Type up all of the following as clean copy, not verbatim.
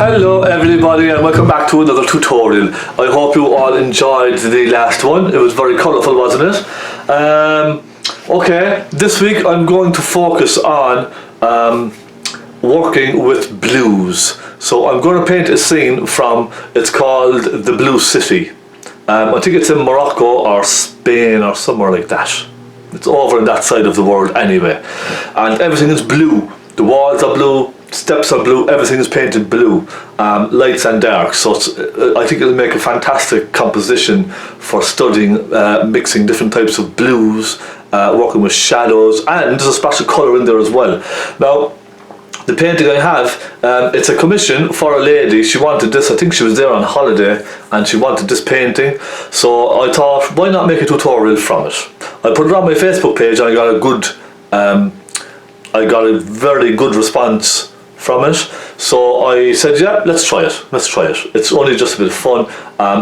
Hello everybody and welcome back to another tutorial. I hope you all enjoyed the last one. It was very colourful, wasn't it? Okay, this week I'm going to focus on working with blues. So I'm going to paint a scene from, it's called the Blue City. I think it's in Morocco or Spain or somewhere like that. It's over on that side of the world anyway. And everything is blue. The walls are blue, steps are blue, everything is painted blue, lights and darks. So I think it'll make a fantastic composition for studying, mixing different types of blues, working with shadows, and there's a special colour in there as well. Now, the painting I have, it's a commission for a lady. She wanted this, I think she was there on holiday and she wanted this painting. So I thought, why not make a tutorial from it? I put it on my Facebook page and I got a very good response from it. So I said, yeah, let's try it. It's only just a bit of fun.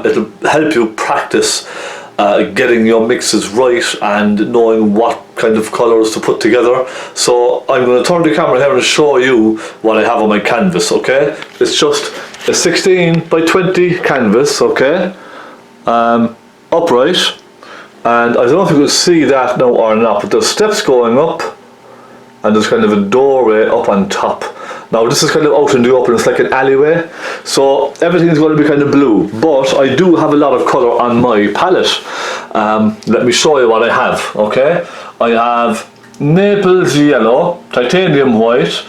It'll help you practice getting your mixes right and knowing what kind of colours to put together. So I'm going to turn the camera here and show you what I have on my canvas, okay? It's just a 16 by 20 canvas, okay? Upright. And I don't know if you can see that now or not, but there's steps going up and there's kind of a doorway up on top. Now this is kind of out in the open, it's like an alleyway, so everything is going to be kind of blue, but I do have a lot of colour on my palette. Let me show you what I have, okay? I have Naples yellow, titanium white,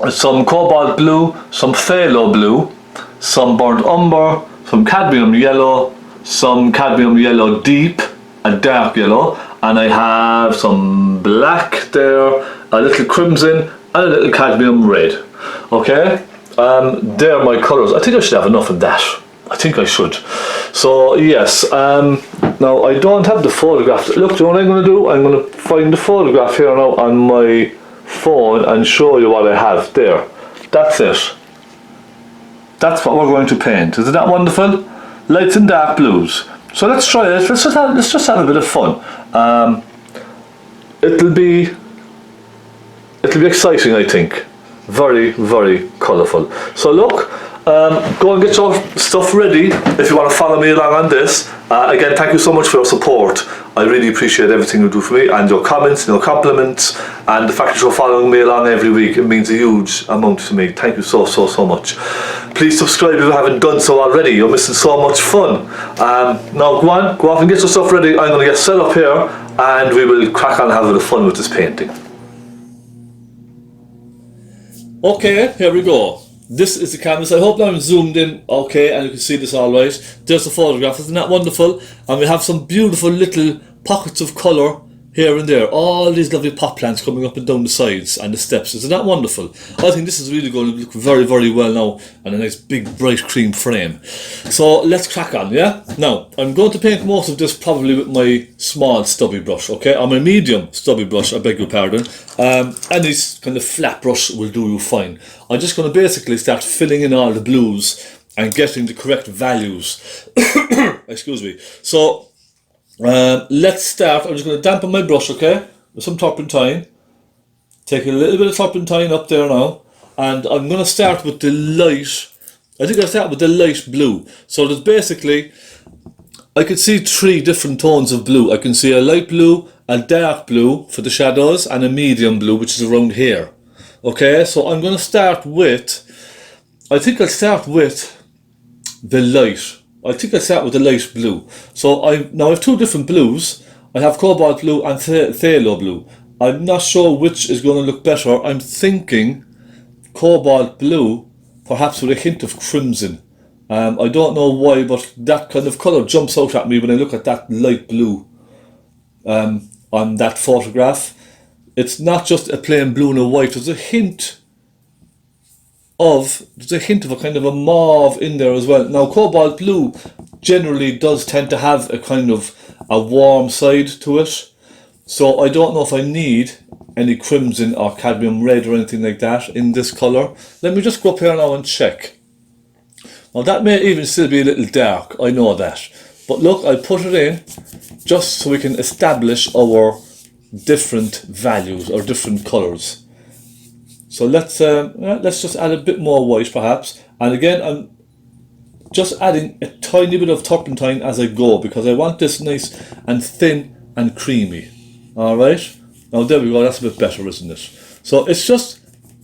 some cobalt blue, some phaylo blue, some burnt umber, some cadmium yellow, some cadmium yellow deep, a dark yellow, and I have some black there, a little crimson, and a little cadmium red. Okay, they're my colours. I think I should have enough of that. I think I should. So yes, now I don't have the photograph. Look, you know what I'm going to do? I'm going to find the photograph here now on my phone and show you what I have there. That's it. That's what we're going to paint. Isn't that wonderful? Lights and dark blues. So let's try it. Let's just have a bit of fun. It'll be exciting, I think. Very, very colourful. So look, go and get your stuff ready if you want to follow me along on this. Again, thank you so much for your support. I really appreciate everything you do for me and your comments and your compliments and the fact that you're following me along every week. It means a huge amount to me. Thank you so much. Please subscribe if you haven't done so already. You're missing so much fun. Now go off and get your stuff ready. I'm going to get set up here and we will crack on and have a bit of fun with this painting. Okay, here we go. This is the canvas. I hope now I'm zoomed in okay and you can see this all right. There's the photograph, isn't that wonderful? And we have some beautiful little pockets of colour here and there. All these lovely pot plants coming up and down the sides and the steps. Isn't that wonderful? I think this is really going to look very, very well now on a nice big bright cream frame. So let's crack on, yeah? Now, I'm going to paint most of this probably with my small stubby brush, okay? Or my medium stubby brush, I beg your pardon. Any kind of flat brush will do you fine. I'm just going to basically start filling in all the blues and getting the correct values. Excuse me. So, let's start. I'm just going to dampen my brush, okay, with some turpentine. Take a little bit of turpentine up there now, and I'm going to start with the light. I think I'll start with the light blue. So there's basically, I can see 3 different tones of blue. I can see a light blue, a dark blue for the shadows, and a medium blue, which is around here. Okay, so I'm going to start with, I think I'll start with the light. I think I'll start with the light blue. So I have 2 different blues. I have cobalt blue and phaylo blue. I'm not sure which is going to look better. I'm thinking cobalt blue, perhaps with a hint of crimson. I don't know why, but that kind of colour jumps out at me when I look at that light blue on that photograph. It's not just a plain blue and a white. There's a hint of a kind of a mauve in there as well. Now cobalt blue generally does tend to have a kind of a warm side to it. So I don't know if I need any crimson or cadmium red or anything like that in this colour. Let me just go up here now and check. Now that may even still be a little dark, I know that. But look, I'll put it in just so we can establish our different values or different colours. So let's just add a bit more white perhaps, And again, I'm just adding a tiny bit of turpentine as I go, because I want this nice and thin and creamy. Alright, now there we go, that's a bit better, isn't it? So it's just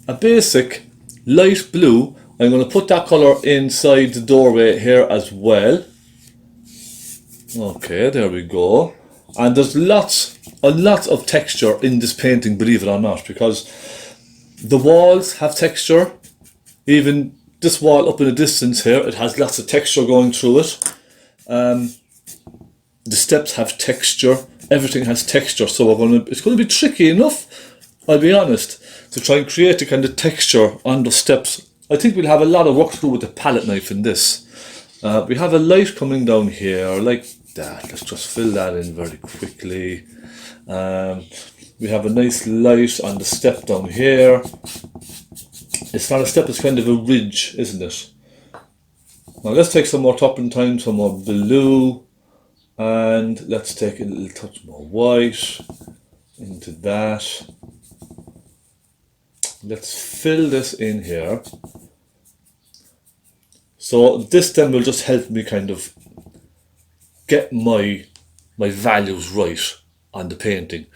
a basic light blue. I'm going to put that colour inside the doorway here as well. Okay, there we go. And there's a lot of texture in this painting, believe it or not, because the walls have texture. Even this wall up in the distance here, it has lots of texture going through it. The steps have texture. Everything has texture. So it's going to be tricky enough, I'll be honest, to try and create a kind of texture on the steps. I think we'll have a lot of work to do with the palette knife in this. We have a light coming down here, like that. Let's just fill that in very quickly. We have a nice light on the step down here. It's not a step, it's kind of a ridge, isn't it? Now let's take some more turpentine, some more blue, and let's take a little touch more white into that. Let's fill this in here. So this then will just help me kind of get my values right on the painting.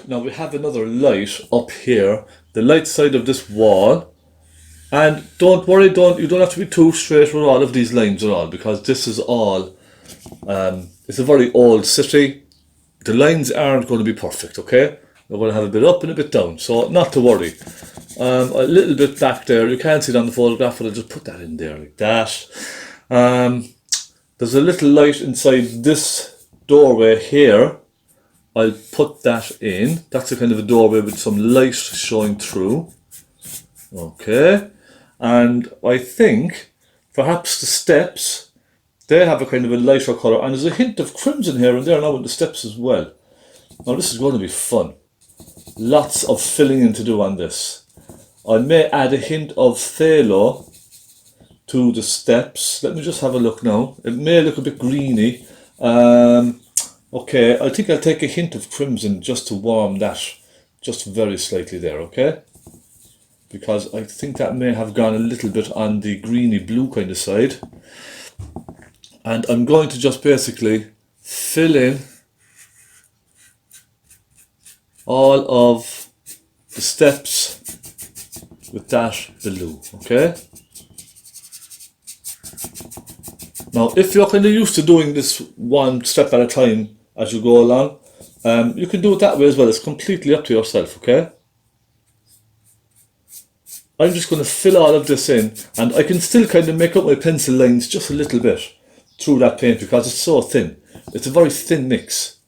Now we have another light up here, the light side of this wall. And don't worry, you don't have to be too straight with all of these lines at all, because this is all, it's a very old city. The lines aren't going to be perfect, okay? We're going to have a bit up and a bit down, so not to worry. A little bit back there, you can't see it on the photograph, but I'll just put that in there like that. There's a little light inside this doorway here. I'll put that in. That's a kind of a doorway with some light showing through. Okay. And I think perhaps the steps, they have a kind of a lighter colour, and there's a hint of crimson here and there now with the steps as well. Now this is going to be fun. Lots of filling in to do on this. I may add a hint of phaylo to the steps. Let me just have a look now. It may look a bit greeny. Okay, I think I'll take a hint of crimson just to warm that just very slightly there, okay? Because I think that may have gone a little bit on the greeny blue kind of side. And I'm going to just basically fill in all of the steps with that blue, okay? Now, if you're kind of used to doing this one step at a time as you go along, you can do it that way as well. It's completely up to yourself, okay? I'm just going to fill all of this in, and I can still kind of make up my pencil lines just a little bit through that paint because it's so thin. It's a very thin mix.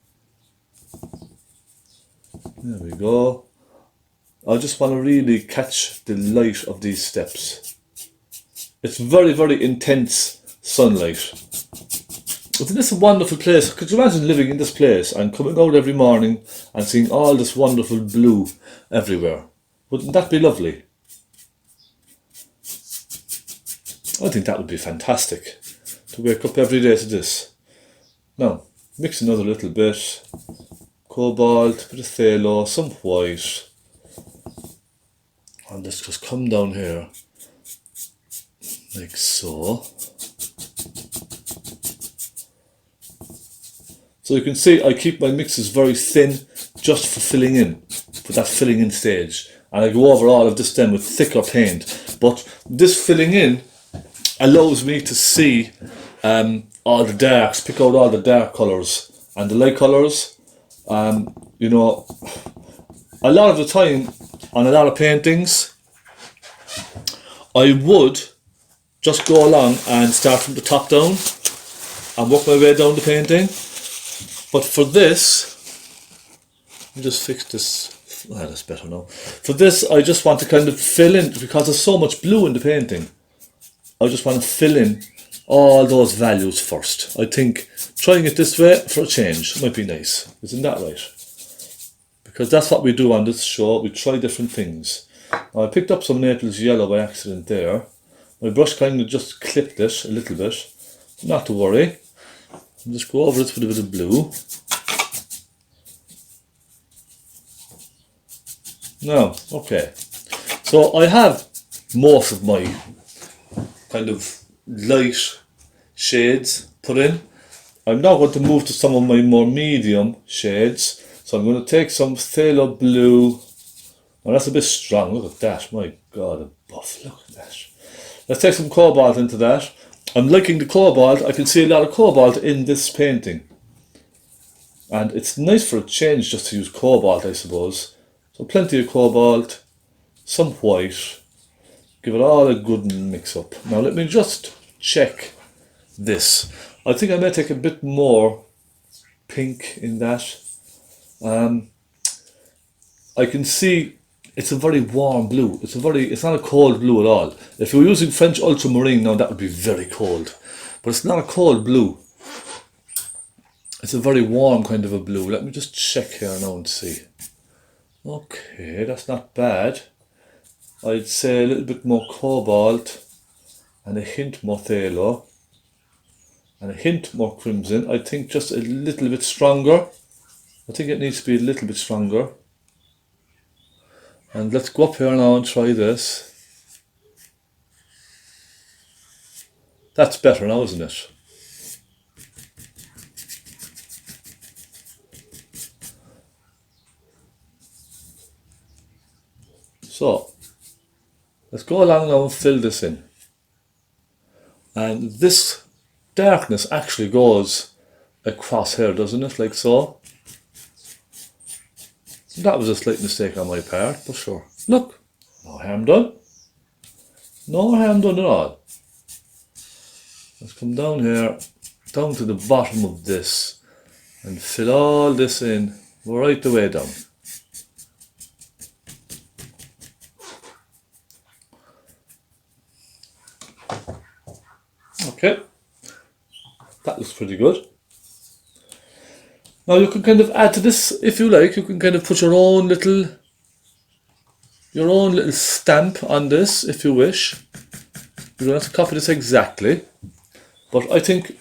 There we go. I just want to really catch the light of these steps. It's very, very intense sunlight. Isn't this a wonderful place? Could you imagine living in this place and coming out every morning and seeing all this wonderful blue everywhere? Wouldn't that be lovely? I think that would be fantastic, to wake up every day to this. Now, mix another little bit. Cobalt, bit of phaylo, some white. And let's just come down here, like so. So you can see I keep my mixes very thin just for filling in, for that filling in stage. And I go over all of this then with thicker paint. But this filling in allows me to see all the darks, pick out all the dark colours and the light colours. You know, a lot of the time on a lot of paintings, I would just go along and start from the top down and work my way down the painting. But for this, let me just fix this. Ah, that's better now. For this, I just want to kind of fill in, because there's so much blue in the painting. I just want to fill in all those values first. I think trying it this way for a change might be nice. Isn't that right? Because that's what we do on this show. We try different things. Now, I picked up some Naples yellow by accident there. My brush kind of just clipped it a little bit. Not to worry. I'll just go over it with a bit of blue. Now, okay. So I have most of my kind of light shades put in. I'm now going to move to some of my more medium shades. So I'm going to take some phthalo blue. Oh, that's a bit strong. Look at that. My God, a buff. Look at that. Let's take some cobalt into that. I'm liking the cobalt. I can see a lot of cobalt in this painting. And it's nice for a change just to use cobalt, I suppose. So plenty of cobalt, some white. Give it all a good mix up. Now let me just check this. I think I may take a bit more pink in that. I can see it's a very warm blue. It's not a cold blue at all. If you were using French ultramarine now, that would be very cold. But it's not a cold blue. It's a very warm kind of a blue. Let me just check here now and see. Okay, that's not bad. I'd say a little bit more cobalt and a hint more phthalo and a hint more crimson. I think just a little bit stronger. I think it needs to be a little bit stronger. And let's go up here now and try this. That's better now, isn't it? So, let's go along now and fill this in. And this darkness actually goes across here, doesn't it? Like so. That was a slight mistake on my part, but sure. Look, no harm done. No harm done at all. Let's come down here, down to the bottom of this, and fill all this in right the way down. Okay, that looks pretty good. Now you can kind of add to this if you like. You can kind of put your own little stamp on this if you wish. You don't have to copy this exactly, but I think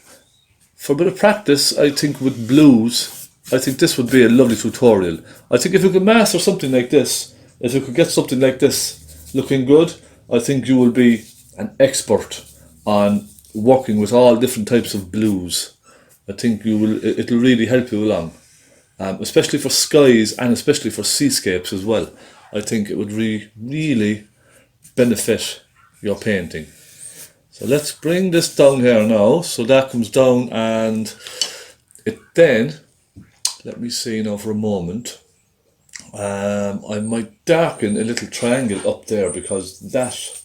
for a bit of practice, I think with blues, I think this would be a lovely tutorial. I think if you can master something like this, if you could get something like this looking good, I think you will be an expert on working with all different types of blues. I think it'll really help you along, especially for skies and especially for seascapes as well. I think it would really benefit your painting. So let's bring this down here now, so that comes down, and it then, let me see now for a moment, I might darken a little triangle up there because that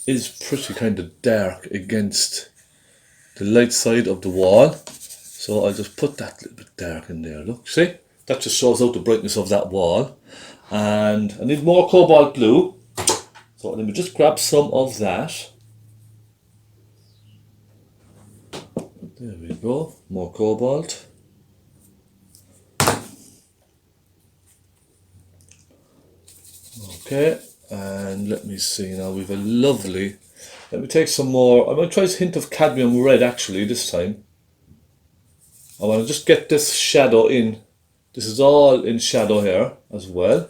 is pretty kind of dark against the light side of the wall. So I'll just put that little bit dark in there. Look, see? That just shows out the brightness of that wall. And I need more cobalt blue. So let me just grab some of that. There we go. More cobalt. Okay. And let me see now, we've a lovely, let me take some more, I'm going to try a hint of cadmium red actually this time. I want to just get this shadow in. This is all in shadow here as well.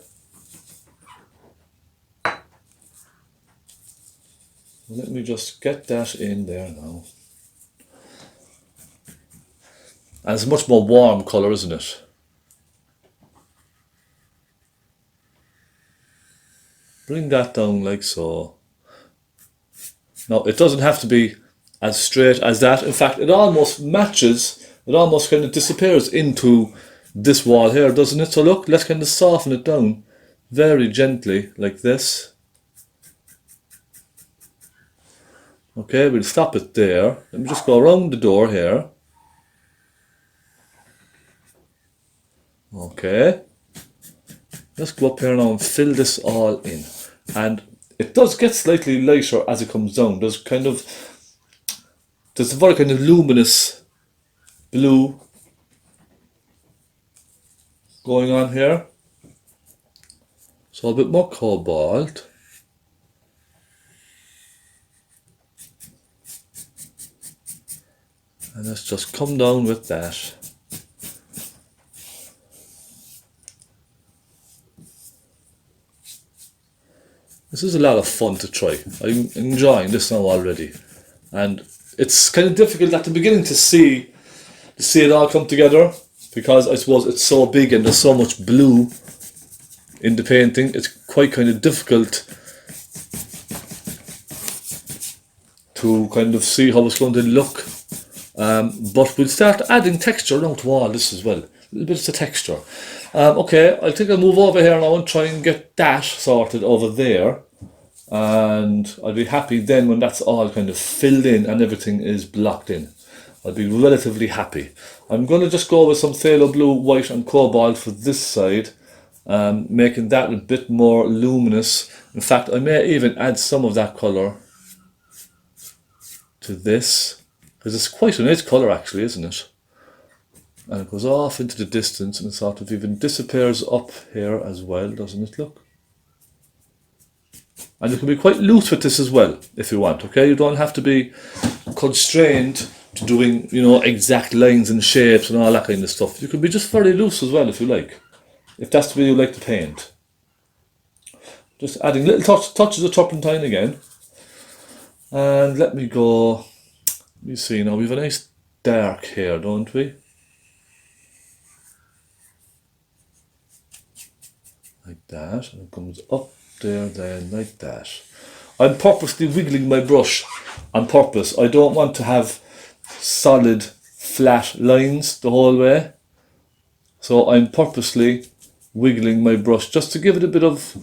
Let me just get that in there now. And it's a much more warm colour, isn't it? Bring that down like so. Now, it doesn't have to be as straight as that. In fact, it almost matches, it almost kind of disappears into this wall here, doesn't it? So look, let's kind of soften it down very gently like this. Okay, we'll stop it there. Let me just go around the door here. Okay. Let's go up here now and fill this all in. And it does get slightly lighter as it comes down. There's a very kind of luminous blue going on here. So a bit more cobalt. And let's just come down with that. This is a lot of fun to try. I'm enjoying this now already. And it's kind of difficult at the beginning to see it all come together, because I suppose it's so big and there's so much blue in the painting. It's quite kind of difficult to kind of see how it's going to look. But we'll start adding texture now to all this as well. A little bit of texture. Okay, I think I'll move over here now and try and get that sorted over there. And I'll be happy then when that's all kind of filled in and everything is blocked in. I'll be relatively happy. I'm going to just go with some phthalo blue, white and cobalt for this side, making that a bit more luminous. In fact, I may even add some of that colour to this, because it's quite a nice colour actually, isn't it? And it goes off into the distance and it sort of even disappears up here as well, doesn't it, look? And you can be quite loose with this as well, if you want, okay? You don't have to be constrained to doing, you know, exact lines and shapes and all that kind of stuff. You can be just very loose as well, if you like. If that's the way you like to paint. Just adding little touches of turpentine again. And let me go, let me see now, we have a nice dark here, don't we? Like that, and it comes up there then, like that. I'm purposely wiggling my brush on purpose. I don't want to have solid flat lines the whole way. So I'm purposely wiggling my brush just to give it a bit of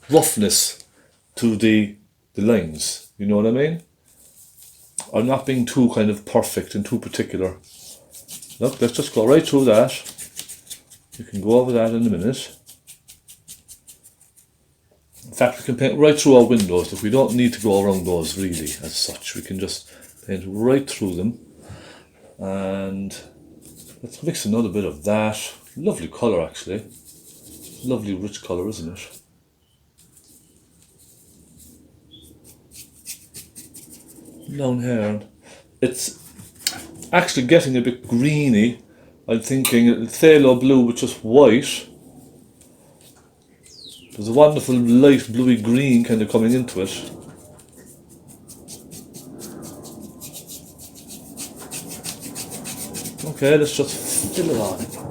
roughness to the lines. You know what I mean? I'm not being too kind of perfect and too particular. Look, let's just go right through that. You can go over that in a minute. In fact, we can paint right through our windows. Look, we don't need to go around those really as such. We can just paint right through them. And let's mix another bit of that. Lovely colour actually. Lovely rich colour, isn't it? Down here, it's actually getting a bit greeny. I'm thinking phthalo blue with just white. There's a wonderful light bluey green kind of coming into it. Okay, let's just fill it on, I think.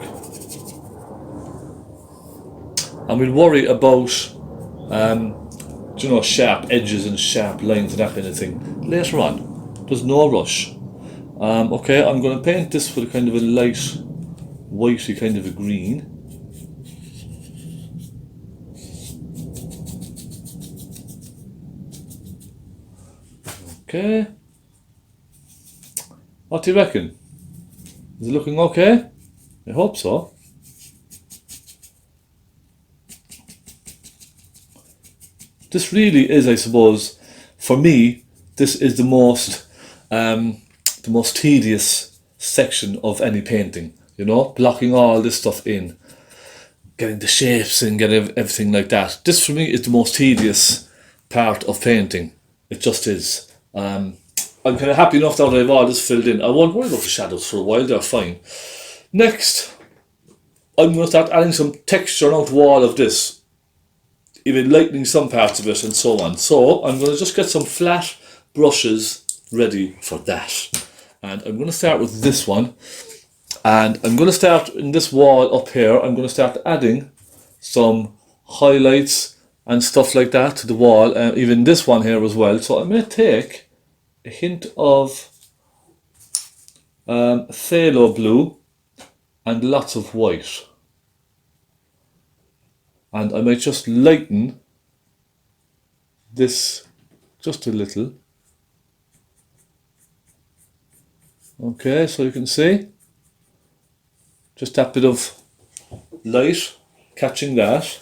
And we'll worry about you know, sharp edges and sharp lines and that kind of thing later on. There's no rush. Okay, I'm going to paint this with a kind of a light whitey kind of a green. Okay. What do you reckon? Is it looking okay? I hope so. This really is, I suppose, for me, this is the most tedious section of any painting. You know, blocking all this stuff in, getting the shapes and getting everything like that. This for me is the most tedious part of painting. It just is. I'm kind of happy enough that I've all this filled in. I won't worry about the shadows for a while, they're fine. Next, I'm going to start adding some texture now to all of this, even lightening some parts of it and so on. So I'm going to just get some flat brushes ready for that. And I'm going to start with this one. And I'm going to start in this wall up here. I'm going to start adding some highlights and stuff like that to the wall, and even this one here as well. So I may take a hint of phthalo blue and lots of white. And I might just lighten this just a little. Okay, so you can see just that bit of light catching that.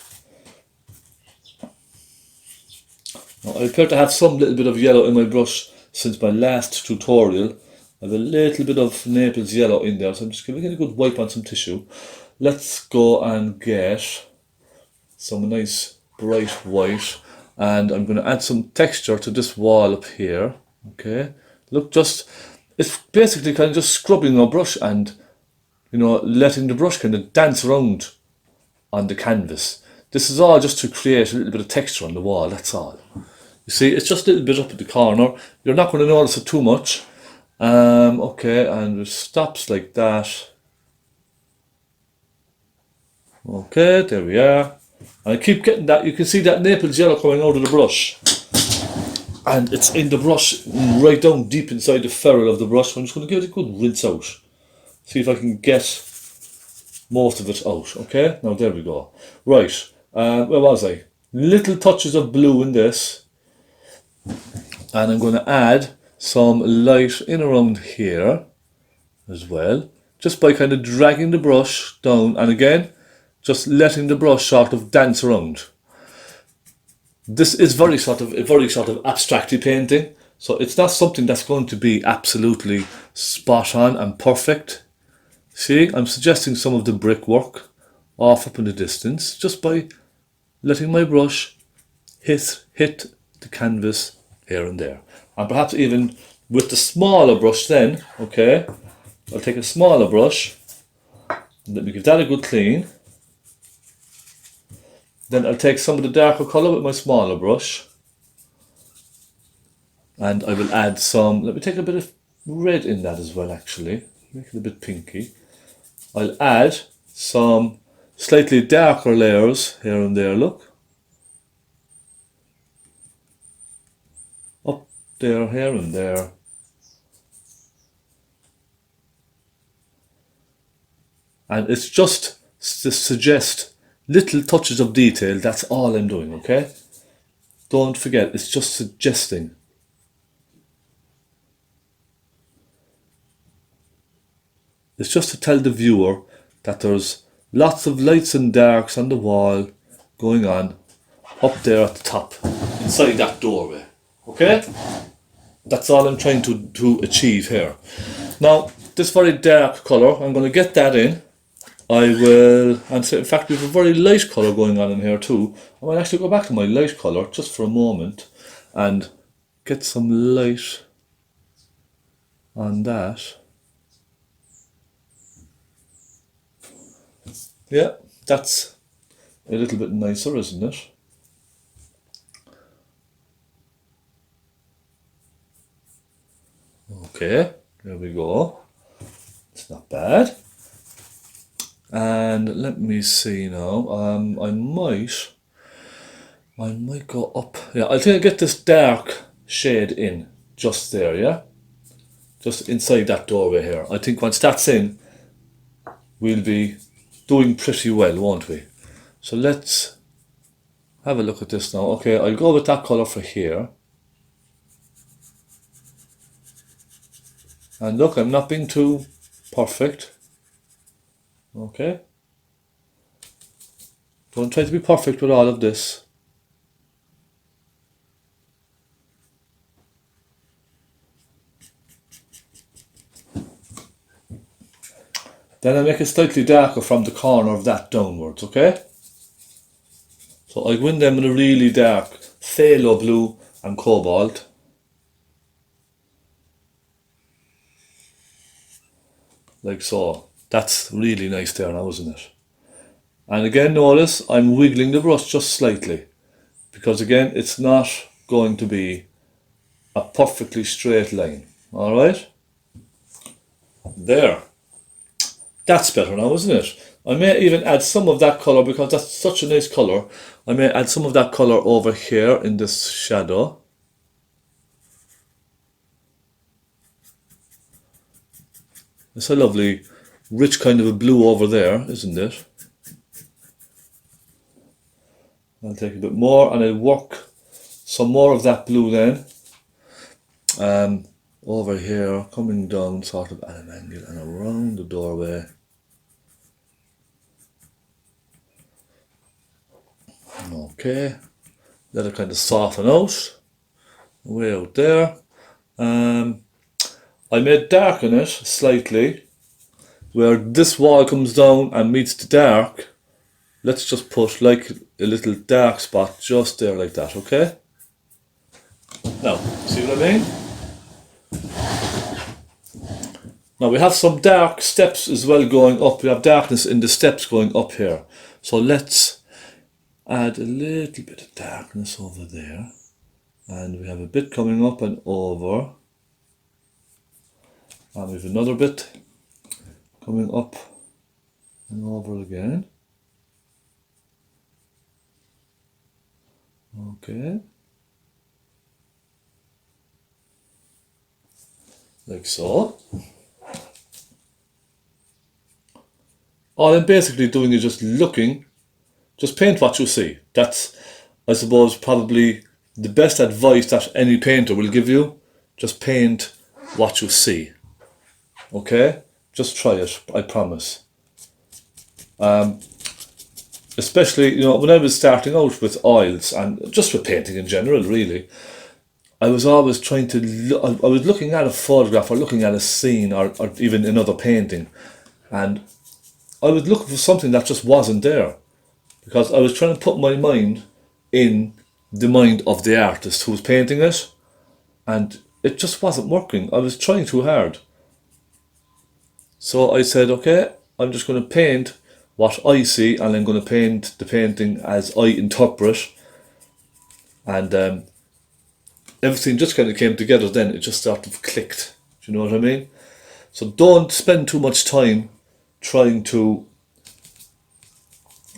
Now, I appear to have some little bit of yellow in my brush since my last tutorial. I have a little bit of Naples yellow in there, so I'm just giving it a good wipe on some tissue. Let's go and get some nice bright white, and I'm going to add some texture to this wall up here. Okay, look, just it's basically kind of just scrubbing our brush and, you know, letting the brush kind of dance around on the canvas. This is all just to create a little bit of texture on the wall, that's all. You see, it's just a little bit up at the corner. You're not going to notice it too much. Okay, and it stops like that. Okay, there we are. And I keep getting that. You can see that Naples yellow coming out of the brush. And it's in the brush, right down deep inside the ferrule of the brush. I'm just going to give it a good rinse out. See if I can get most of it out. Okay, now there we go. Right, where was I? Little touches of blue in this. And I'm going to add some light in around here as well. Just by kind of dragging the brush down. And again, just letting the brush sort of dance around. This is very sort of abstractly painting, so it's not something that's going to be absolutely spot on and perfect. See, I'm suggesting some of the brickwork off up in the distance just by letting my brush hit the canvas here and there. And perhaps even with the smaller brush then, okay, I'll take a smaller brush and let me give that a good clean. Then I'll take some of the darker colour with my smaller brush. And I will add some, let me take a bit of red in that as well actually. Make it a bit pinky. I'll add some slightly darker layers here and there, look. Up there, here and there. And it's just to suggest little touches of detail, that's all I'm doing, okay? Don't forget, it's just suggesting. It's just to tell the viewer that there's lots of lights and darks on the wall going on up there at the top, inside that doorway, okay? That's all I'm trying to achieve here. Now, this very dark colour, I'm going to get that in. I will, and so in fact we have a very light colour going on in here too. I might actually go back to my light colour just for a moment and get some light on that. Yeah, that's a little bit nicer, isn't it? Okay, there we go. It's not bad. And let me see now, I might go up, yeah, I think I'll get this dark shade in, just there, yeah? Just inside that doorway here. I think once that's in, we'll be doing pretty well, won't we? So let's have a look at this now. Okay, I'll go with that colour for here. And look, I'm not being too perfect. Okay, don't try to be perfect with all of this. Then I make it slightly darker from the corner of that downwards, okay? So I go in them in a really dark phaylo blue and cobalt. Like so. That's really nice there now, isn't it? And again, notice I'm wiggling the brush just slightly, because again, it's not going to be a perfectly straight line. All right? There. That's better now, isn't it? I may even add some of that colour, because that's such a nice colour. I may add some of that colour over here in this shadow. It's a lovely rich kind of a blue over there, isn't it? I'll take a bit more and I'll work some more of that blue then over here, coming down sort of at an angle and around the doorway. Okay, let it kind of soften out, way out there. I may darken it slightly, where this wall comes down and meets the dark. Let's just put like a little dark spot just there like that, okay? Now, see what I mean? Now we have some dark steps as well going up. We have darkness in the steps going up here. So let's add a little bit of darkness over there, and we have a bit coming up and over, and we have another bit coming up and over again. Okay, like so. All I'm basically doing is just looking, just paint what you see. That's, I suppose, probably the best advice that any painter will give you. Just paint what you see. Okay? Just try it, I promise. Especially, you know, when I was starting out with oils and just with painting in general, really, I was always trying to I was looking at a photograph or looking at a scene or even another painting, and I was looking for something that just wasn't there, because I was trying to put my mind in the mind of the artist who was painting it, and it just wasn't working. I was trying too hard. So I said, okay, I'm just going to paint what I see, and I'm going to paint the painting as I interpret, and everything just kind of came together then. It just sort of clicked. Do you know what I mean? So don't spend too much time trying to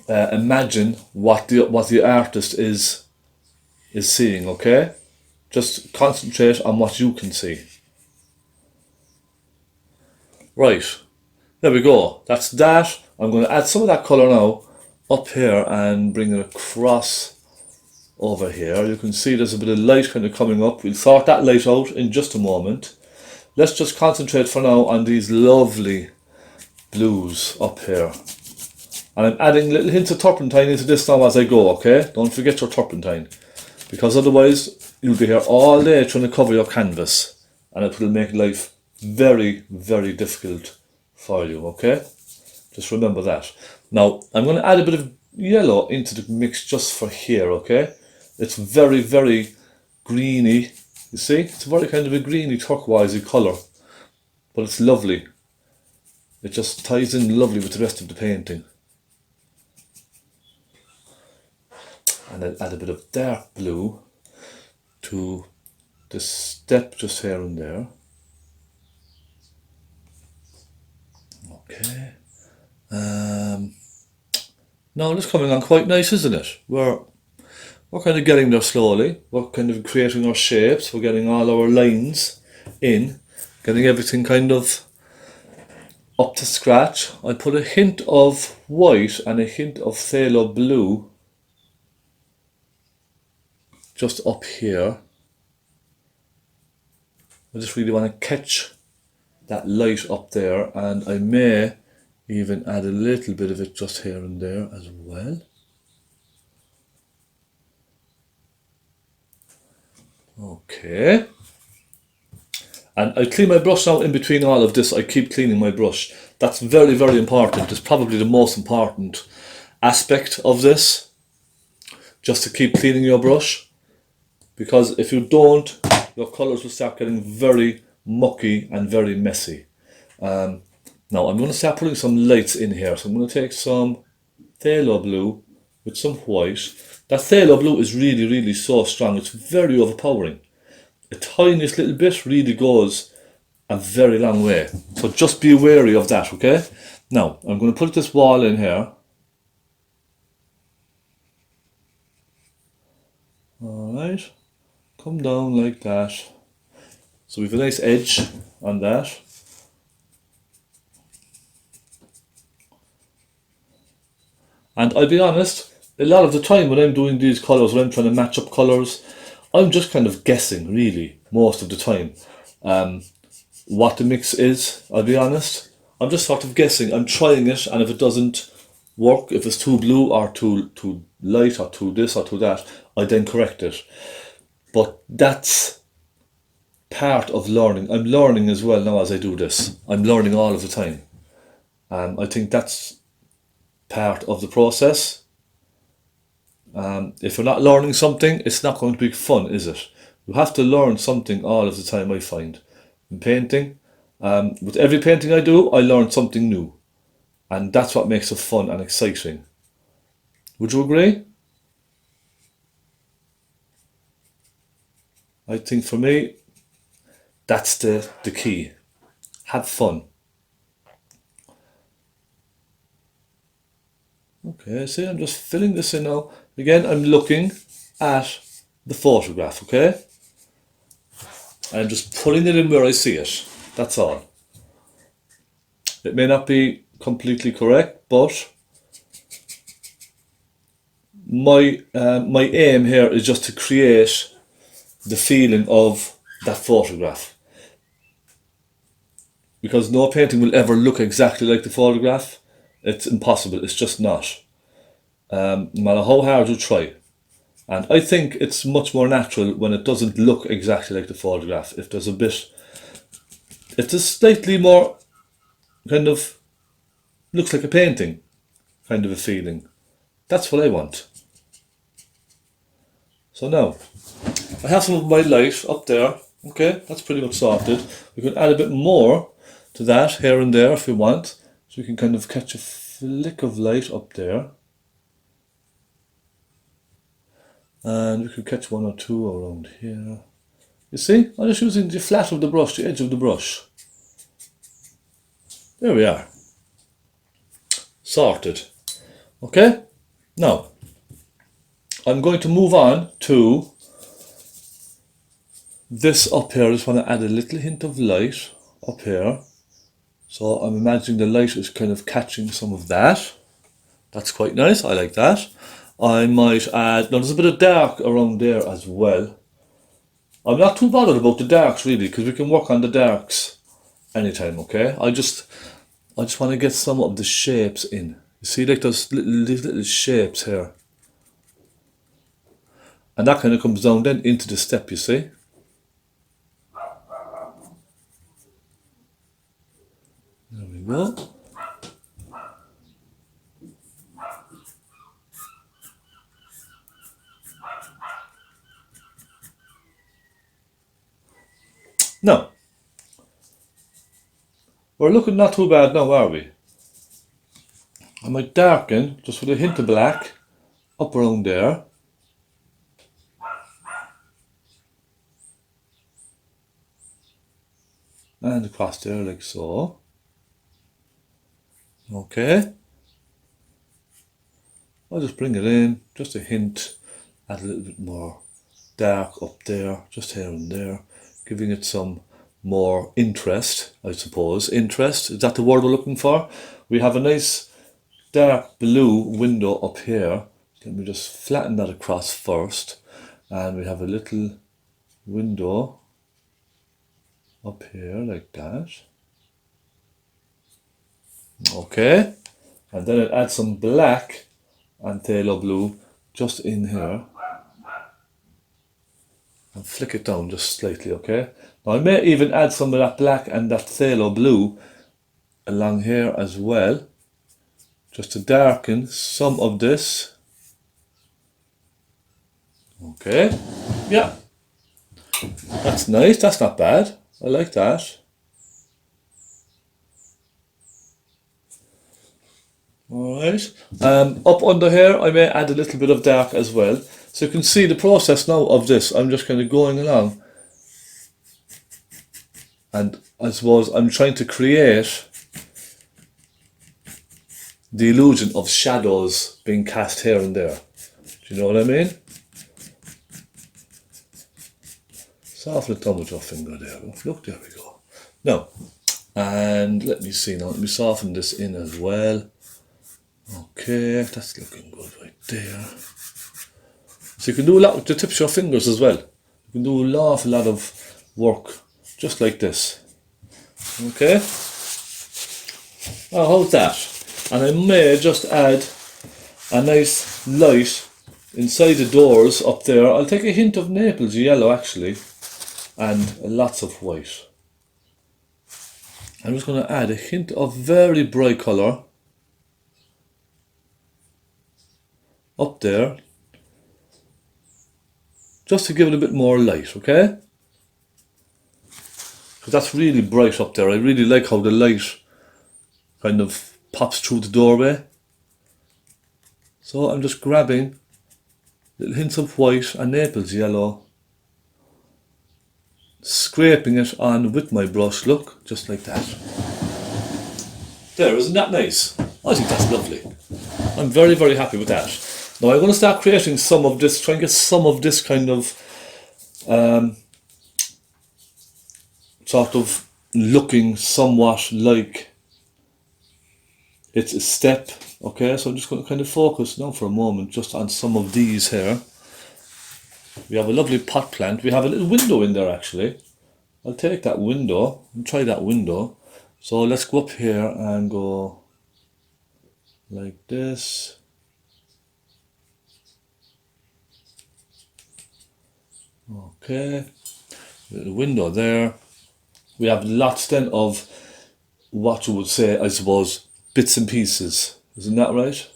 imagine what the artist is seeing, okay? Just concentrate on what you can see. Right, there we go. That's that. I'm going to add some of that colour now up here and bring it across over here. You can see there's a bit of light kind of coming up. We'll sort that light out in just a moment. Let's just concentrate for now on these lovely blues up here. And I'm adding little hints of turpentine into this now as I go, okay? Don't forget your turpentine, because otherwise you'll be here all day trying to cover your canvas, and it will make life very, very difficult for you, okay? Just remember that. Now, I'm going to add a bit of yellow into the mix just for here, okay? It's very, very greeny, you see? It's a very kind of a greeny, turquoisey colour, but it's lovely. It just ties in lovely with the rest of the painting. And I'll add a bit of dark blue to the step just here and there. Okay. Now this coming on quite nice, isn't it? We're kind of getting there slowly. We're kind of creating our shapes. We're getting all our lines in, getting everything kind of up to scratch. I put a hint of white and a hint of phthalo blue just up here. I just really want to catch that light up there, and I may even add a little bit of it just here and there as well. Okay. And I clean my brush now in between all of this. I keep cleaning my brush. That's very, very important. It's probably the most important aspect of this, just to keep cleaning your brush, because if you don't, your colours will start getting very mucky and very messy. Now I'm going to start putting some lights in here. So I'm going to take some phthalo blue with some white. That phthalo blue is really, really so strong. It's very overpowering. A tiniest little bit really goes a very long way. So just be wary of that, okay? Now I'm going to put this wall in here. Alright, come down like that. So we have a nice edge on that. And I'll be honest, a lot of the time when I'm doing these colours, when I'm trying to match up colours, I'm just kind of guessing, really, most of the time, what the mix is. I'll be honest. I'm just sort of guessing. I'm trying it, and if it doesn't work, if it's too blue or too light or too this or too that, I then correct it. But that's part of learning. I'm learning as well now as I do this. I'm learning all of the time. I think that's part of the process. If you're not learning something, it's not going to be fun, is it? You have to learn something all of the time, I find. In painting, with every painting I do, I learn something new. And that's what makes it fun and exciting. Would you agree? I think for me, that's the key. Have fun. Okay, see, I'm just filling this in now. Again, I'm looking at the photograph, okay? I'm just putting it in where I see it. That's all. It may not be completely correct, but my aim here is just to create the feeling of that photograph. Because no painting will ever look exactly like the photograph. It's impossible, it's just not. No matter how hard you try. And I think it's much more natural when it doesn't look exactly like the photograph. If there's it's a slightly more kind of, looks like a painting kind of a feeling. That's what I want. So now, I have some of my light up there. Okay, that's pretty much sorted. We can add a bit more to that here and there if we want. So we can kind of catch a flick of light up there. And we could catch one or two around here. You see, I'm just using the flat of the brush, the edge of the brush. There we are. Sorted. Okay, now I'm going to move on to this up here. I just want to add a little hint of light up here. So I'm imagining the light is kind of catching some of that. That's quite nice, I like that. I might add, now there's a bit of dark around there as well. I'm not too bothered about the darks really, because we can work on the darks anytime, okay? I just want to get some of the shapes in. You see, like those little shapes here. And that kind of comes down then into the step, you see. There we go. Now, we're looking not too bad now, are we? I might darken, just with a hint of black, up around there. And across there like so. Okay. I'll just bring it in, just a hint, add a little bit more dark up there, just here and there, giving it some more interest, I suppose. Interest, is that the word we're looking for? We have a nice dark blue window up here. Let me just flatten that across first. And we have a little window up here like that. Okay. And then I'll add some black and phthalo blue just in here. And flick it down just slightly, okay? Now I may even add some of that black and that phthalo blue along here as well, just to darken some of this. Okay, yeah, that's nice, that's not bad, I like that. Alright, up under here I may add a little bit of dark as well. So you can see the process now of this. I'm just kind of going along. And I suppose I'm trying to create the illusion of shadows being cast here and there. Do you know what I mean? Soften it down with your finger there. Look, there we go. Now, and let me see now. Let me soften this in as well. Okay, that's looking good right there. So you can do a lot with the tips of your fingers as well. You can do an awful lot of work just like this. Okay? Oh, how's that? And I may just add a nice light inside the doors up there. I'll take a hint of Naples yellow actually, and lots of white. I'm just going to add a hint of very bright colour up there, just to give it a bit more light, okay? Because that's really bright up there. I really like how the light kind of pops through the doorway. So I'm just grabbing little hints of white and Naples yellow scraping it on with my brush, look, just like that. There, isn't that nice? I think that's lovely. I'm very, very happy with that. Now I'm going to start creating some of this, try and get some of this kind of sort of looking somewhat like it's a step. Okay, so I'm just going to kind of focus now for a moment just on some of these here. We have a lovely pot plant. We have a little window in there actually. I'll take that window and try that window. So let's go up here and go like this. Okay, little window there. We have lots then of what you would say, I suppose, bits and pieces. Isn't that right?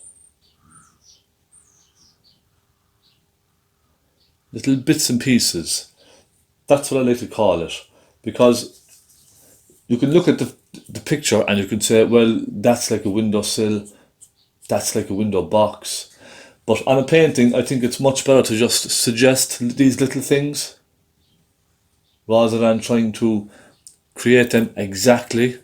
Little bits and pieces. That's what I like to call it. Because you can look at the picture and you can say, well, that's like a windowsill, that's like a window box. But on a painting, I think it's much better to just suggest these little things rather than trying to create them exactly.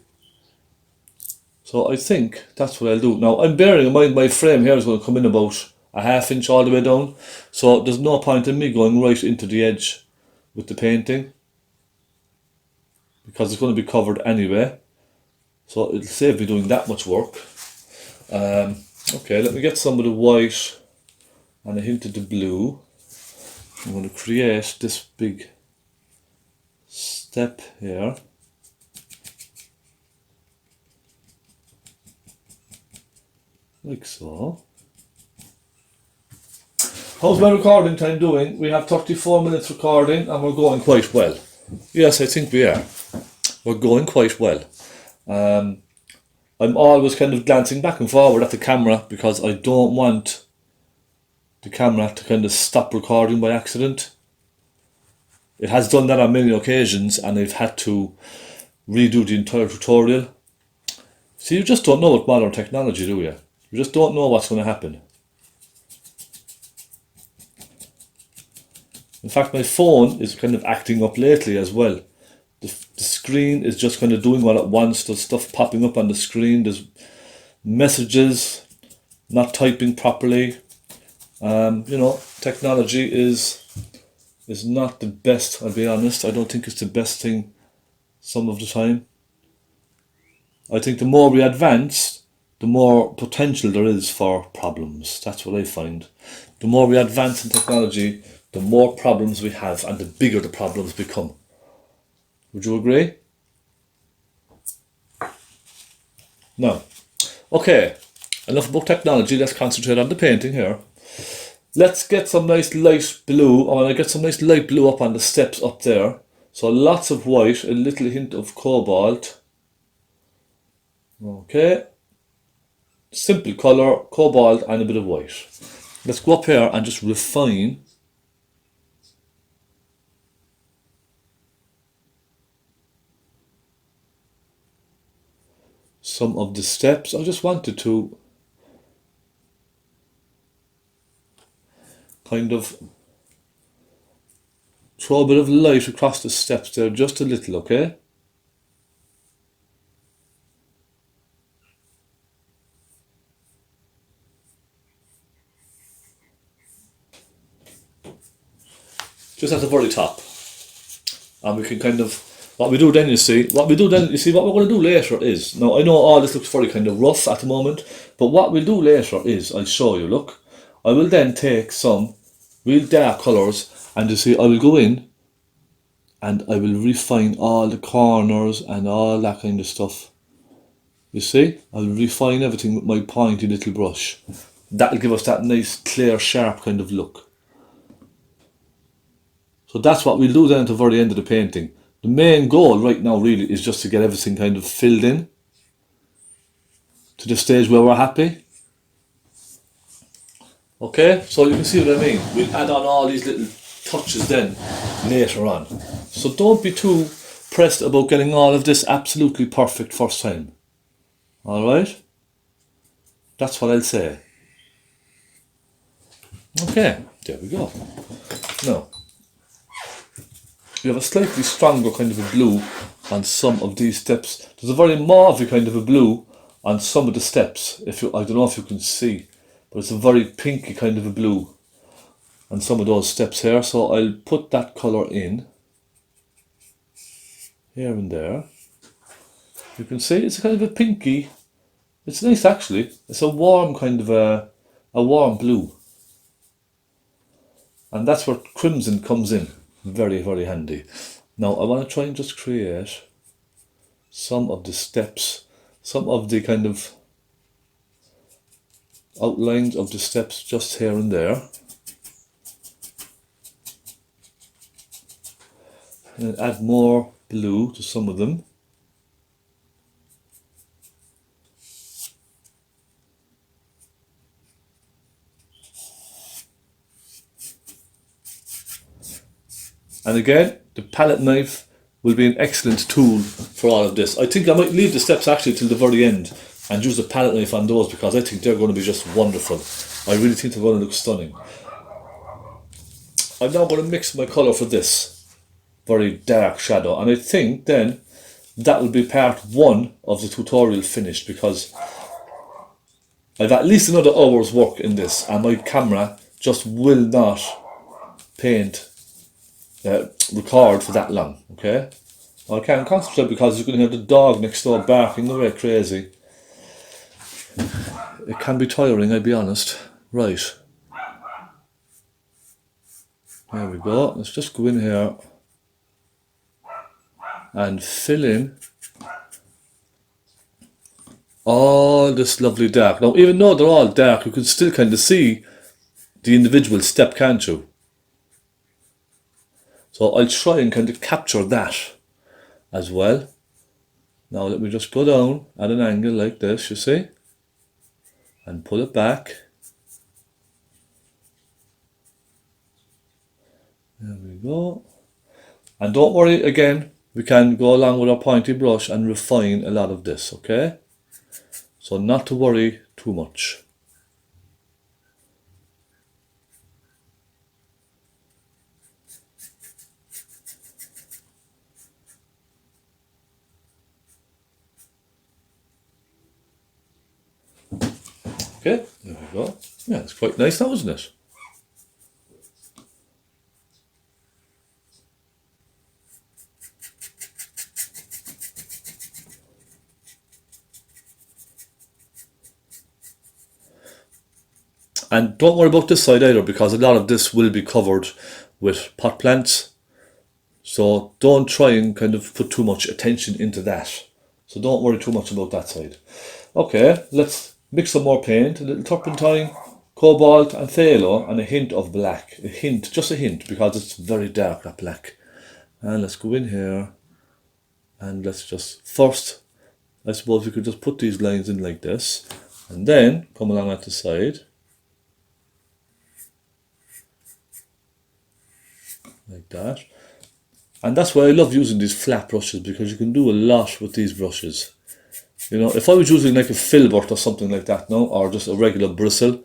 So I think that's what I'll do. Now I'm bearing in mind my frame here is going to come in about a ½ inch all the way down. So there's no point in me going right into the edge with the painting, because it's going to be covered anyway. So it'll save me doing that much work. Okay, let me get some of the white and a hint of the blue. I'm going to create this big step here. Like so. How's my recording time doing? We have 34 minutes recording and we're going quite well. Yes, I think we are. We're going quite well. I'm always kind of glancing back and forward at the camera because I don't want the camera to kind of stop recording by accident. It has done that on many occasions and I've had to redo the entire tutorial. See, you just don't know with modern technology, do you? You just don't know what's going to happen. In fact, my phone is kind of acting up lately as well. The screen is just kind of doing what it wants. There's stuff popping up on the screen. There's messages, not typing properly. You know, technology is not the best, I'll be honest. I don't think it's the best thing some of the time. I think the more we advance, the more potential there is for problems. That's what I find. The more we advance in technology, the more problems we have and the bigger the problems become. Would you agree? No. Okay, enough about technology. Let's concentrate on the painting here. Let's get some nice light blue. I want to get some nice light blue up on the steps up there. So lots of white, a little hint of cobalt. Okay. Simple colour, cobalt and a bit of white. Let's go up here and just refine some of the steps. I just wanted to kind of throw a bit of light across the steps there, just a little, okay? Just at the very top. And we can kind of, what we do then, you see what we're going to do later is, now I know all this looks very kind of rough at the moment, but what we'll do later is, I'll show you, look, I will then take some real dark colours and you see I will go in and I will refine all the corners and all that kind of stuff. You see, I'll refine everything with my pointy little brush. That'll give us that nice clear sharp kind of look. So that's what we'll do then at the very end of the painting. The main goal right now really is just to get everything kind of filled in to the stage where we're happy. Okay, so you can see what I mean. We'll add on all these little touches then later on. So don't be too pressed about getting all of this absolutely perfect first time. Alright? That's what I'll say. Okay, there we go. Now, you have a slightly stronger kind of a blue on some of these steps. There's a very mauve kind of a blue on some of the steps. I don't know if you can see, but it's a very pinky kind of a blue on some of those steps here. So I'll put that colour in here and there. You can see it's kind of a pinky. It's nice actually. It's a warm kind of a warm blue. And that's where crimson comes in. Very, very handy. Now I want to try and just create some of the steps, some of the kind of outlines of the steps just here and there. And add more blue to some of them. And again, the palette knife will be an excellent tool for all of this. I think I might leave the steps actually till the very end and use the palette knife on those because I think they're going to be just wonderful. I really think they're going to look stunning. I'm now going to mix my colour for this very dark shadow, and I think then that will be part one of the tutorial finished, because I've at least another hour's work in this and my camera just will not record for that long, okay? I can't concentrate because you're going to hear the dog next door barking away crazy. It can be tiring, I'll be honest. Right. There we go. Let's just go in here and fill in all this lovely dark. Now, even though they're all dark, you can still kind of see the individual step, can't you? So I'll try and kind of capture that as well. Now let me just go down at an angle like this, you see, and pull it back. There we go. And don't worry, again, we can go along with our pointy brush and refine a lot of this, okay? So not to worry too much. Okay, there we go. Yeah, it's quite nice now, isn't it? And don't worry about this side either, because a lot of this will be covered with pot plants. So don't try and kind of put too much attention into that. So don't worry too much about that side. Okay, let's mix some more paint, a little turpentine, cobalt and phaylo, and a hint of black. A hint, just a hint, because it's very dark, that black. And let's go in here and let's just, first, I suppose we could just put these lines in like this, and then come along at the side. Like that. And that's why I love using these flat brushes, because you can do a lot with these brushes. You know, if I was using like a filbert or something like that, no, or just a regular bristle,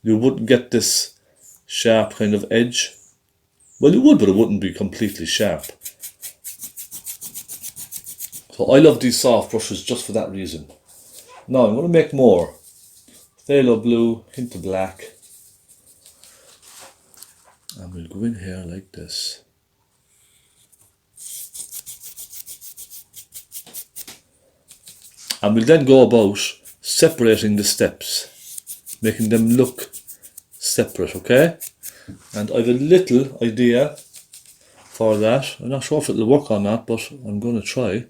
you wouldn't get this sharp kind of edge. Well, you would, but it wouldn't be completely sharp. So I love these soft brushes just for that reason. Now I'm going to make more. Phthalo blue, hint of black. And we'll go in here like this. And we'll then go about separating the steps, making them look separate, okay? And I have a little idea for that. I'm not sure if it'll work or not, but I'm going to try.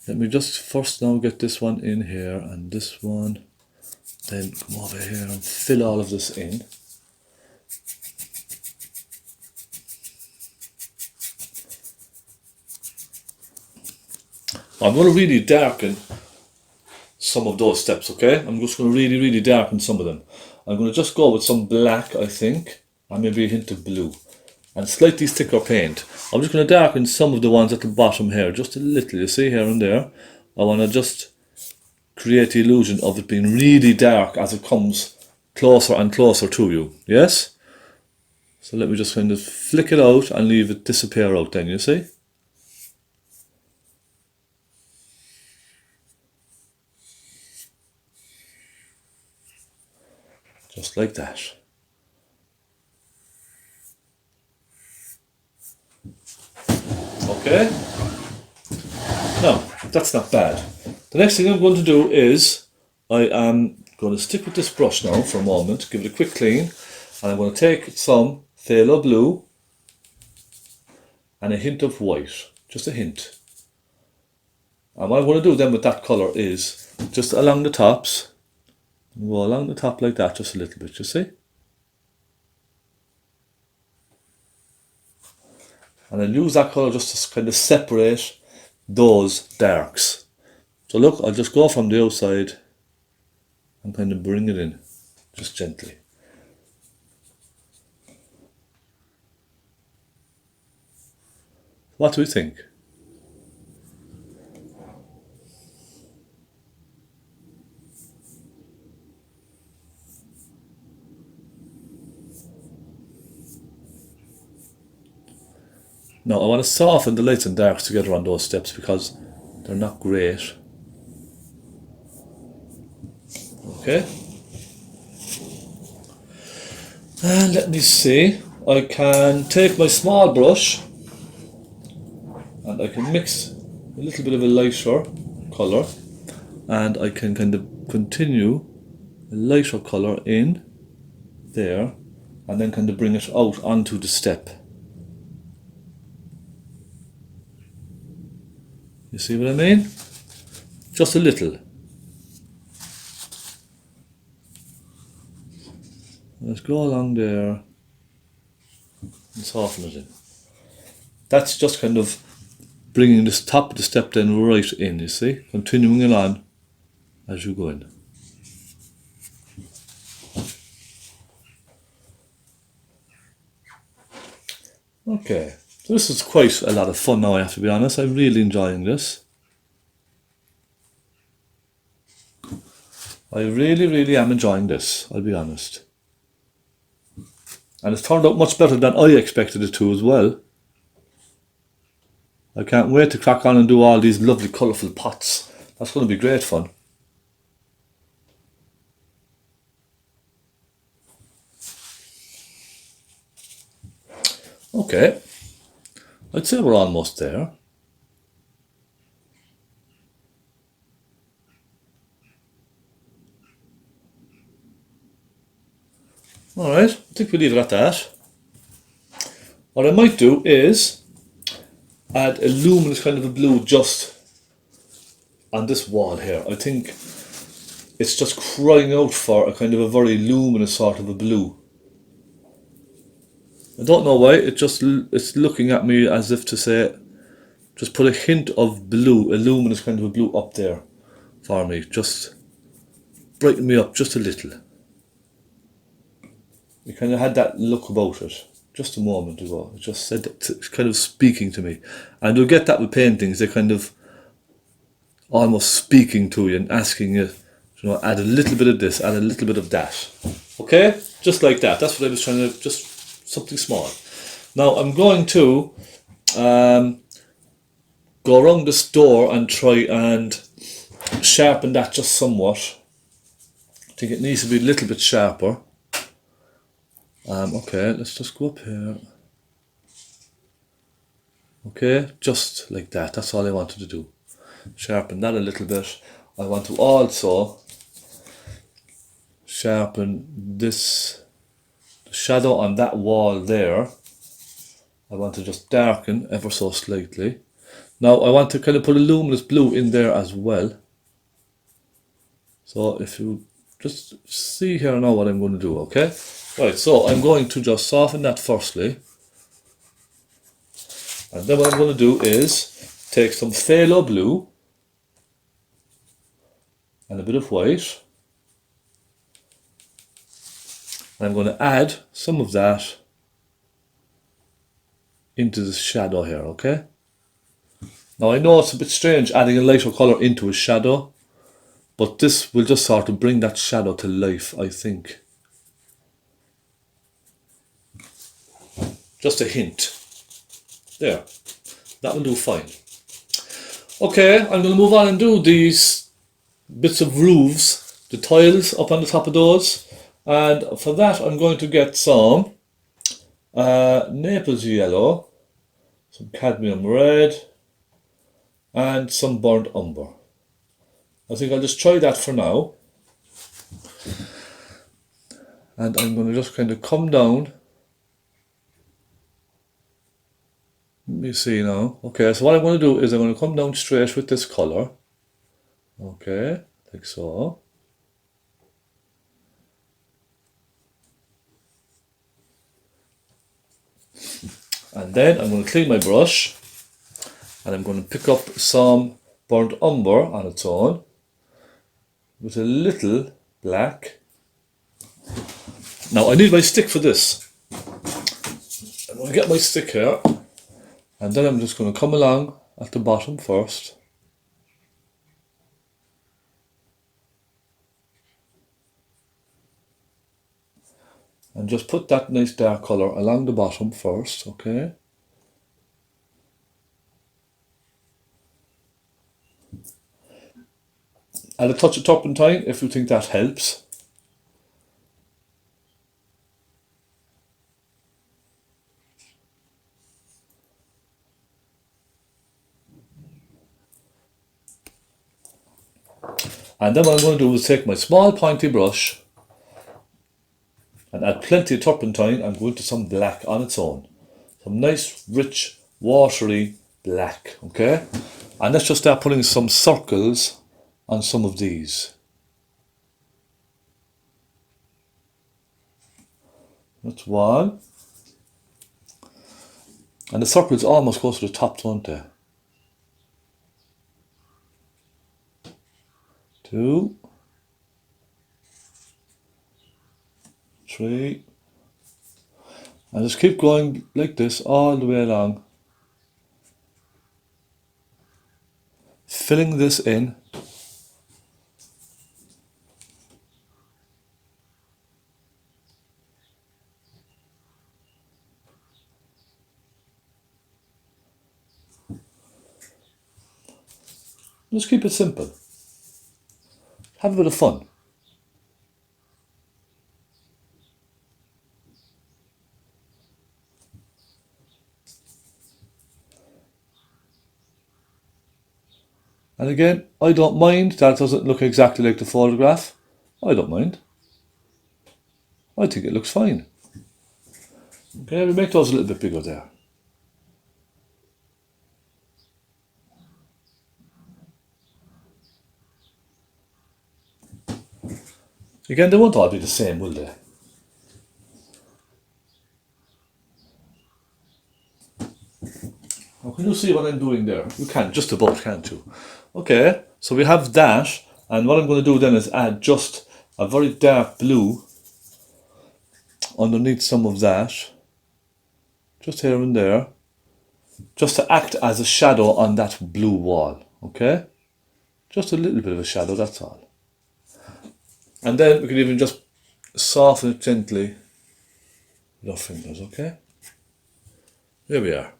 Let me just first now get this one in here and this one. Then come over here and fill all of this in. I'm going to really darken some of those steps, okay? I'm just going to really darken some of them. I'm going to just go with some black, I think, and maybe a hint of blue. And slightly thicker paint. I'm just going to darken some of the ones at the bottom here, just a little, you see, here and there. I want to just create the illusion of it being really dark as it comes closer and closer to you, yes? So let me just kind of flick it out and leave it disappear out then, you see? Just like that. Okay. Now, that's not bad. The next thing I'm going to do is, I am going to stick with this brush now for a moment, give it a quick clean, and I'm going to take some phaylo blue and a hint of white, just a hint. And what I'm going to do then with that colour is, just along the tops, go along the top like that, just a little bit, you see? And I'll use that colour just to kind of separate those darks. So look, I'll just go from the outside and kind of bring it in, just gently. What do we think? Now I want to soften the lights and darks together on those steps because they're not great. Okay. And let me see, I can take my small brush and I can mix a little bit of a lighter colour, and I can kind of continue a lighter colour in there and then kind of bring it out onto the step. You see what I mean? Just a little. Let's go along there and soften it in. That's just kind of bringing this top of the step then right in, you see? Continuing it on as you go in. Okay, so this is quite a lot of fun now, I have to be honest. I'm really enjoying this. I really am enjoying this, I'll be honest. And it's turned out much better than I expected it to as well. I can't wait to crack on and do all these lovely colourful pots. That's going to be great fun. Okay, I'd say we're almost there. Alright, I think we'll leave it at that. What I might do is add a luminous kind of a blue just on this wall here. I think it's just crying out for a kind of a very luminous sort of a blue. I don't know why, it's looking at me as if to say, just put a hint of blue, a luminous kind of a blue up there for me. Just brighten me up just a little. It kind of had that look about it just a moment ago. It just said, it's kind of speaking to me. And you'll get that with paintings, they're kind of almost speaking to you and asking you, you know, add a little bit of this, add a little bit of that. Okay? Just like that. That's what I was trying to, just something small. Now I'm going to go around this door and try and sharpen that just somewhat. I think it needs to be a little bit sharper. Okay, let's just go up here. Okay, just like that. That's all I wanted to do. Sharpen that a little bit. I want to also sharpen this shadow on that wall there. I want to just darken ever so slightly. Now I want to kind of put a luminous blue in there as well. So if you just see here now what I'm going to do, okay? Right, so I'm going to just soften that firstly. And then what I'm going to do is take some phaylo blue and a bit of white. And I'm going to add some of that into the shadow here, okay? Now I know it's a bit strange adding a lighter colour into a shadow, but this will just sort of bring that shadow to life, I think. just a hint. There, that will do fine. Okay, I'm going to move on and do these bits of roofs, the tiles up on the top of those, and for that I'm going to get some Naples yellow, some cadmium red, and some burnt umber. I think I'll just try that for now. And I'm going to just kind of come down. Let me see now. Okay, so what I'm going to do is I'm going to come down straight with this colour. Okay, like so. And then I'm going to clean my brush. And I'm going to pick up some burnt umber on its own. With a little black. Now I need my stick for this. I'm going to get my stick here. And then I'm just going to come along at the bottom first. And just put that nice dark colour along the bottom first, okay? Add a touch of turpentine if you think that helps. And then what I'm going to do is take my small pointy brush and add plenty of turpentine and go into some black on its own. Some nice, rich, watery black, okay? And let's just start putting some circles on some of these. That's one. And the circles almost go to the top, don't they? Two. Three. And just keep going like this all the way along. Filling this in. Just keep it simple. Have a bit of fun. And again, I don't mind that it doesn't look exactly like the photograph. I don't mind. I think it looks fine. Okay, we make those a little bit bigger there. Again, they won't all be the same, will they? Now, can you see what I'm doing there? You can, just about, can't you? Okay, so we have that, and what I'm going to do then is add just a very dark blue underneath some of that, just here and there, just to act as a shadow on that blue wall, okay? Just a little bit of a shadow, that's all. And then we can even just soften it gently with our fingers, okay? There we are.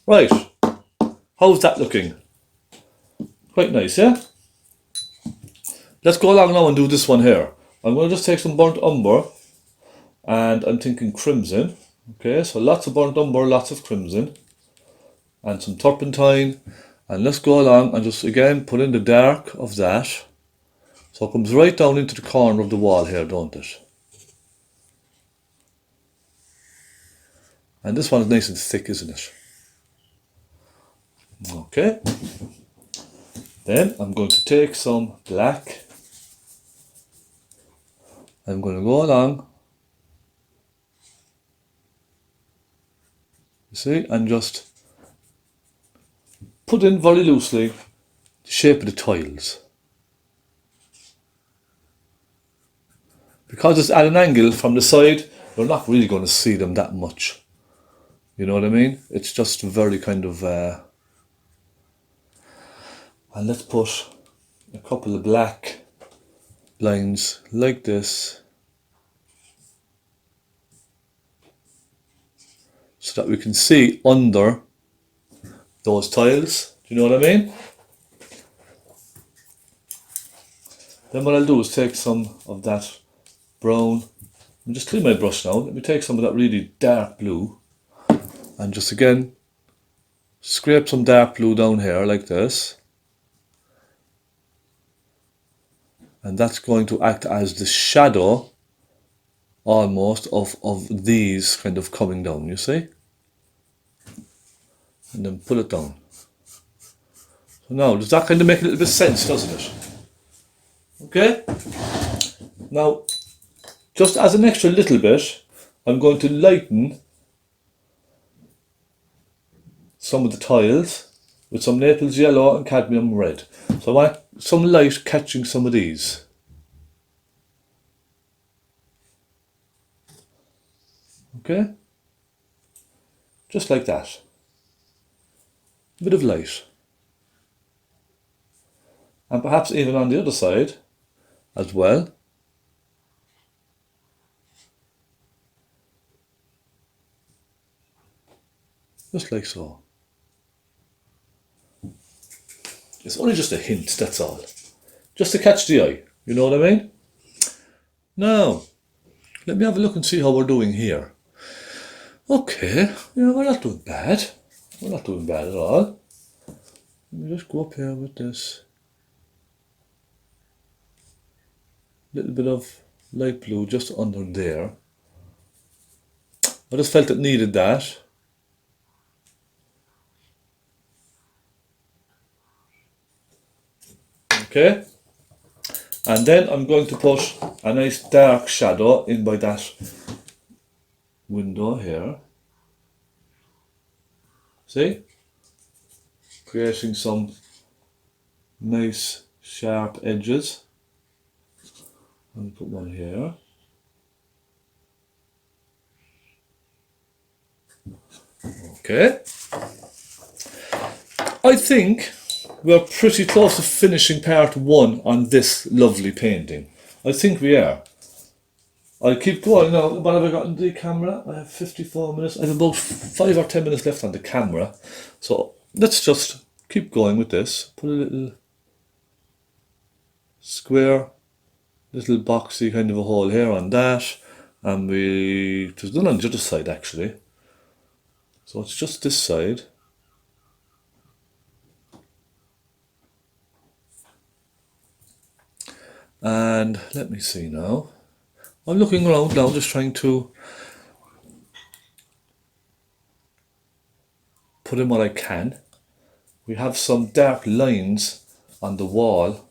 Right, how's that looking? Quite nice, yeah? Let's go along now and do this one here. I'm going to just take some burnt umber, and I'm thinking crimson. Okay, so lots of burnt umber, lots of crimson, and some turpentine. And let's go along and just again put in the dark of that. So it comes right down into the corner of the wall here, don't it? And this one is nice and thick, isn't it? Okay. Then I'm going to take some black. I'm going to go along, you see, and just put in very loosely the shape of the tiles. Because it's at an angle from the side, you're not really going to see them that much. You know what I mean? It's just very kind of... and let's put a couple of black lines like this. so that we can see under those tiles. Do you know what I mean? Then what I'll do is take some of that brown, and just clean my brush now. Let me take some of that really dark blue and just again scrape some dark blue down here like this. And that's going to act as the shadow almost of these kind of coming down, you see? And then pull it down. So now, does that kind of make a little bit of sense, doesn't it? Okay? Now, just as an extra little bit, I'm going to lighten some of the tiles with some Naples yellow and cadmium red. So I want some light catching some of these. Okay? Just like that. A bit of light. And perhaps even on the other side as well. Just like so. It's only just a hint, that's all. Just to catch the eye, you know what I mean? Now, let me have a look and see how we're doing here. Okay, yeah, we're not doing bad. We're not doing bad at all. Let me just go up here with this little bit of light blue just under there. I just felt it needed that. Okay, and then I'm going to put a nice dark shadow in by that window here. See? Creating some nice sharp edges. I'll put one here. Okay. I think we're pretty close to finishing part 1 on this lovely painting. I think we are. I'll keep going now. What have I got on the camera? I have 54 minutes. I have about 5 or 10 minutes left on the camera. So let's just keep going with this. Put a little square, little boxy kind of a hole here on that. And there's none on the other side actually. So it's just this side. And let me see now. I'm looking around now, just trying to put in what I can. We have some dark lines on the wall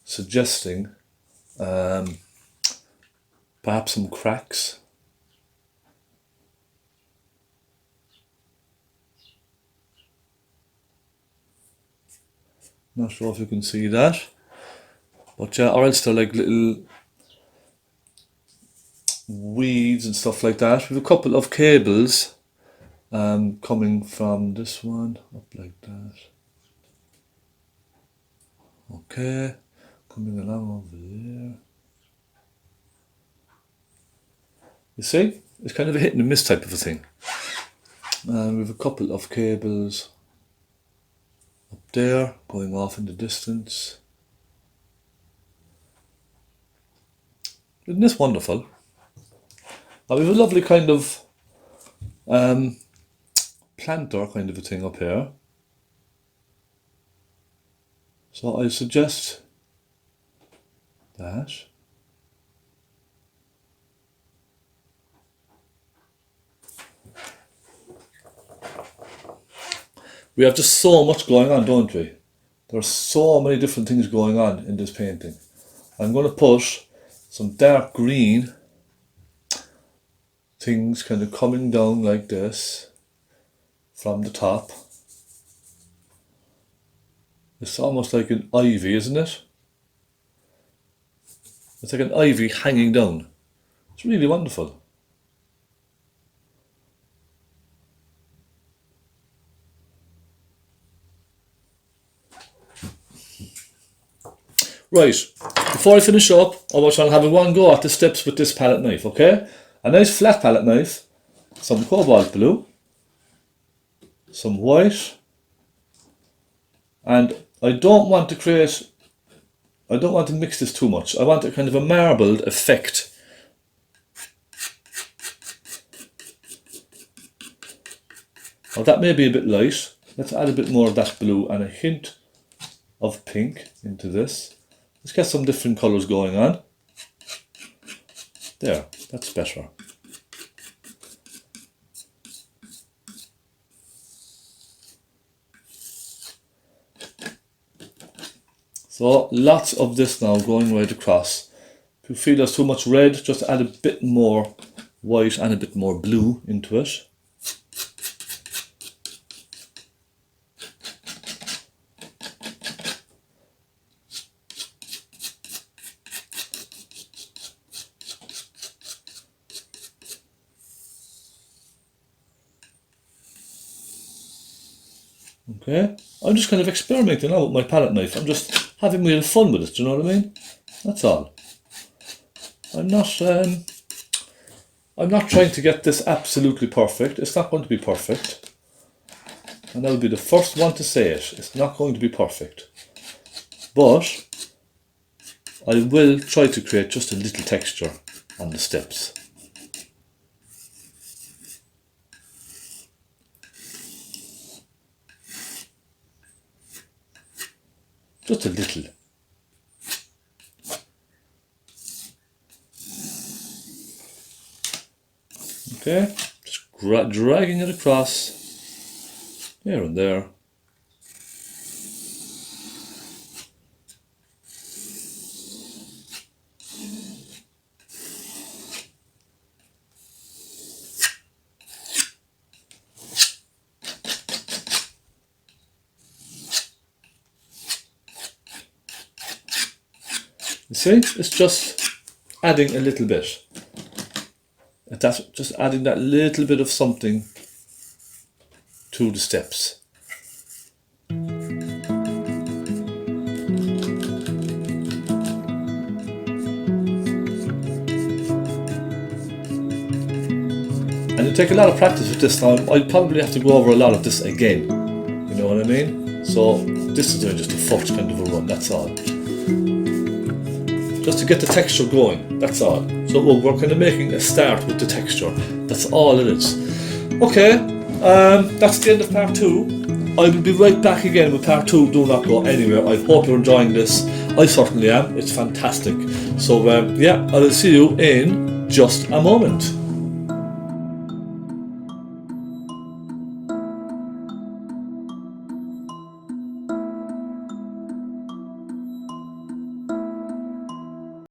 suggesting perhaps some cracks. Not sure if you can see that. But yeah, or else they're like little weeds and stuff like that. We have a couple of cables coming from this one up like that. Okay, coming along over there. You see, it's kind of a hit and miss type of a thing. And we have a couple of cables up there going off in the distance. Isn't this wonderful? Now we have a lovely kind of planter kind of a thing up here. So I suggest that. We have just so much going on, don't we? There are so many different things going on in this painting. I'm going to put some dark green things kind of coming down like this from the top. It's almost like an ivy, isn't it? It's like an ivy hanging down. It's really wonderful. Right, before I finish up, I want to have one go at the steps with this palette knife, okay? A nice flat palette knife, some cobalt blue, some white, and I don't want to mix this too much. I want a kind of a marbled effect. Now that may be a bit light. Let's add a bit more of that blue and a hint of pink into this. Let's get some different colours going on. There, that's better. So lots of this now going right across. If you feel there's too much red, just add a bit more white and a bit more blue into it. Okay, I'm just kind of experimenting now with my palette knife. I'm just having real fun with it, do you know what I mean? That's all. I'm not trying to get this absolutely perfect. It's not going to be perfect. And I'll be the first one to say it. It's not going to be perfect. But I will try to create just a little texture on the steps. Just a little. Okay, just dragging it across here and there. You see, it's just adding a little bit. That's just adding that little bit of something to the steps. And you take a lot of practice with this now. I'd probably have to go over a lot of this again. You know what I mean? So this is just a first kind of a run, that's all. Just to get the texture going, that's all. So we're kind of making a start with the texture. That's all it is. Okay, that's the end of part 2. I will be right back again with part 2. Do not go anywhere. I hope you're enjoying this. I certainly am. It's fantastic. So yeah, I'll see you in just a moment.